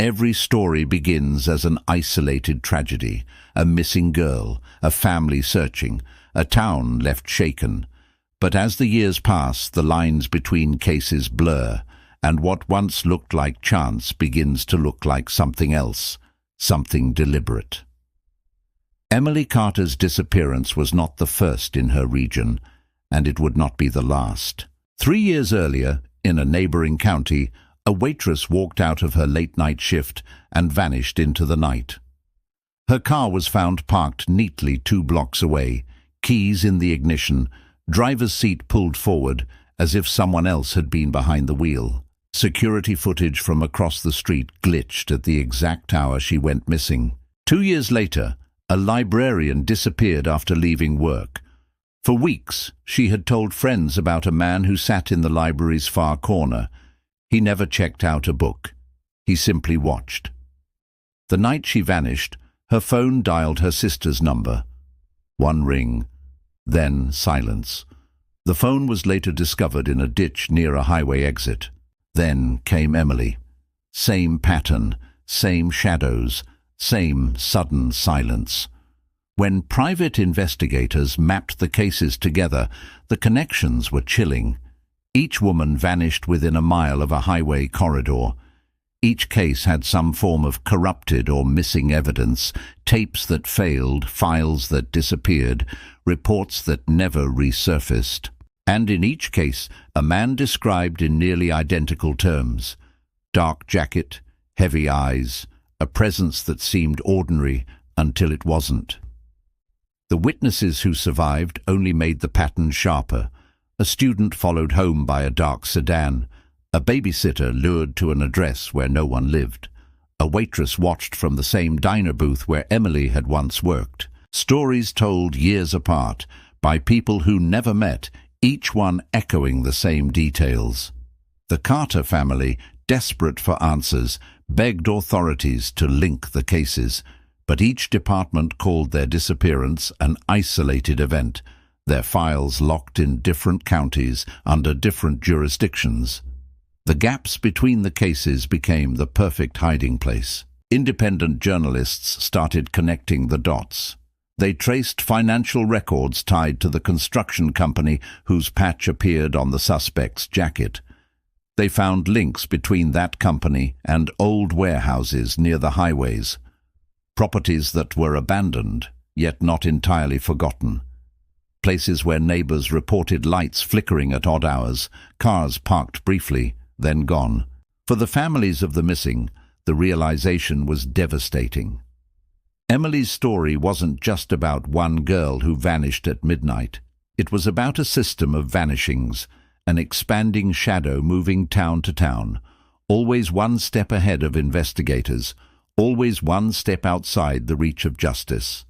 Every story begins as an isolated tragedy, a missing girl, a family searching, a town left shaken. But as the years pass, the lines between cases blur, and what once looked like chance begins to look like something else, something deliberate. Emily Carter's disappearance was not the first in her region, and it would not be the last. 3 years earlier, in a neighboring county, a waitress walked out of her late-night shift and vanished into the night. Her car was found parked neatly 2 blocks away, keys in the ignition, driver's seat pulled forward as if someone else had been behind the wheel. Security footage from across the street glitched at the exact hour she went missing. 2 years later, a librarian disappeared after leaving work. For weeks, she had told friends about a man who sat in the library's far corner. He never checked out a book. He simply watched. The night she vanished, her phone dialed her sister's number. 1 ring, then silence. The phone was later discovered in a ditch near a highway exit. Then came Emily. Same pattern, same shadows, same sudden silence. When private investigators mapped the cases together, the connections were chilling. Each woman vanished within a mile of a highway corridor. Each case had some form of corrupted or missing evidence, tapes that failed, files that disappeared, reports that never resurfaced. And in each case, a man described in nearly identical terms. Dark jacket, heavy eyes, a presence that seemed ordinary until it wasn't. The witnesses who survived only made the pattern sharper. A student followed home by a dark sedan. A babysitter lured to an address where no one lived. A waitress watched from the same diner booth where Emily had once worked. Stories told years apart, by people who never met, each one echoing the same details. The Carter family, desperate for answers, begged authorities to link the cases, but each department called their disappearance an isolated event, their files locked in different counties under different jurisdictions. The gaps between the cases became the perfect hiding place. Independent journalists started connecting the dots. They traced financial records tied to the construction company whose patch appeared on the suspect's jacket. They found links between that company and old warehouses near the highways, properties that were abandoned, yet not entirely forgotten. Places where neighbors reported lights flickering at odd hours, cars parked briefly, then gone. For the families of the missing, the realization was devastating. Emily's story wasn't just about one girl who vanished at midnight. It was about a system of vanishings, an expanding shadow moving town to town, always one step ahead of investigators, always one step outside the reach of justice.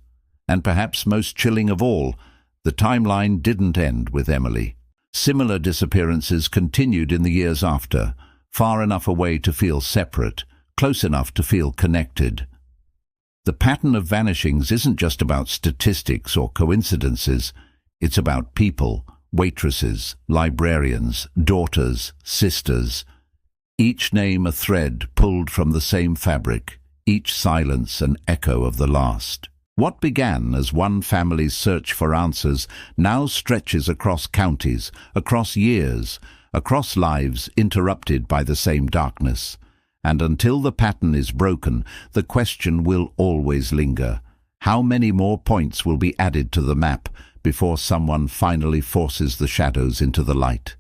And perhaps most chilling of all, the timeline didn't end with Emily. Similar disappearances continued in the years after, far enough away to feel separate, close enough to feel connected. The pattern of vanishings isn't just about statistics or coincidences. It's about people, waitresses, librarians, daughters, sisters. Each name a thread pulled from the same fabric, each silence an echo of the last. What began as one family's search for answers now stretches across counties, across years, across lives interrupted by the same darkness. And until the pattern is broken, the question will always linger. How many more points will be added to the map before someone finally forces the shadows into the light?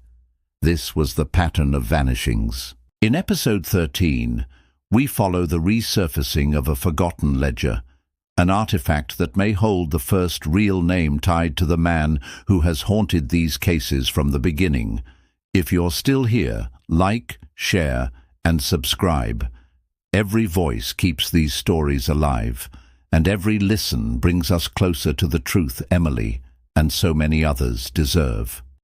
This was the pattern of vanishings. In episode 13, we follow the resurfacing of a forgotten ledger, an artifact that may hold the first real name tied to the man who has haunted these cases from the beginning. If you're still here, like, share, and subscribe. Every voice keeps these stories alive, and every listen brings us closer to the truth Emily and so many others deserve.